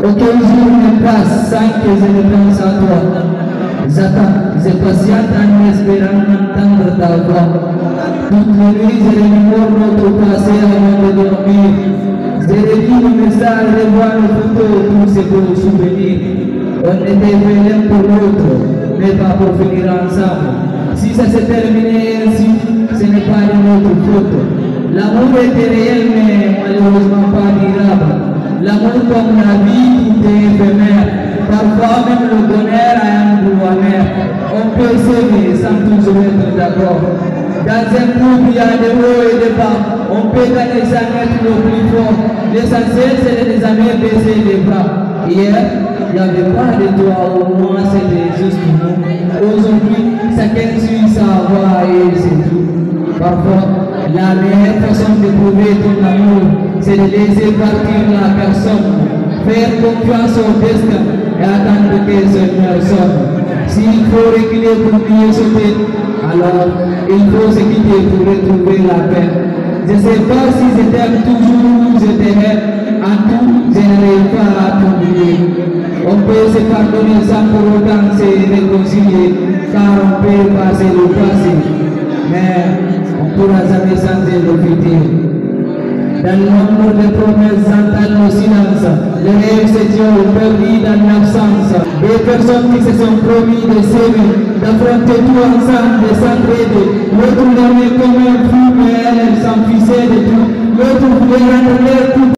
Aucun jour ne passe sans que je ne pense à toi. J'attends, je patiente en espérant entendre ta voix. Toutes les nuits, je remémore notre passé avant de dormir. Je relis le message, revois nos photos, tous ces beaux souvenirs. On était fait l'un pour l'autre, mais pas pour finir ensemble. Si ça s'est terminé ainsi, ce n'est pas de notre faute. L'amour était réel, mais malheureusement pas durable. L'amour comme la vie, tout est éphémère. Parfois même le bonheur a un goût amer. On peut s'aimer sans toujours être d'accord. Dans un couple, il y a des hauts et des bas. On peut gagner sans être le plus fort. L'essentiel, c'est de les amis baisser les bras. Hier, il n'y avait pas de toi, au moins c'était juste nous. Aujourd'hui, chacun suit sa voie et c'est tout. Parfois, la meilleure façon de prouver ton amour, c'est de laisser partir la personne, faire confiance au destin et attendre que ce Seigneur sonne. S'il faut reculer pour mieux sauter, alors il faut se quitter pour retrouver la paix. Je ne sais pas si je t'aime toujours ou je t'aime, en tout, je n'arrive pas à t'oublier. On peut se pardonner sans pour autant se réconcilier, car on peut passer le passé, mais on ne pourra jamais changer le futur. Dans le monde des promesses, j'entends le silence. Les rêves s'étiolent, perdus dans l'absence. Des personnes qui se sont promis de s'aimer, d'affronter tout ensemble, de s'entraider. L'autre l'aimait comme un fou, mais elle s'en fichait de tout. L'autre voulait rendre l'air tout.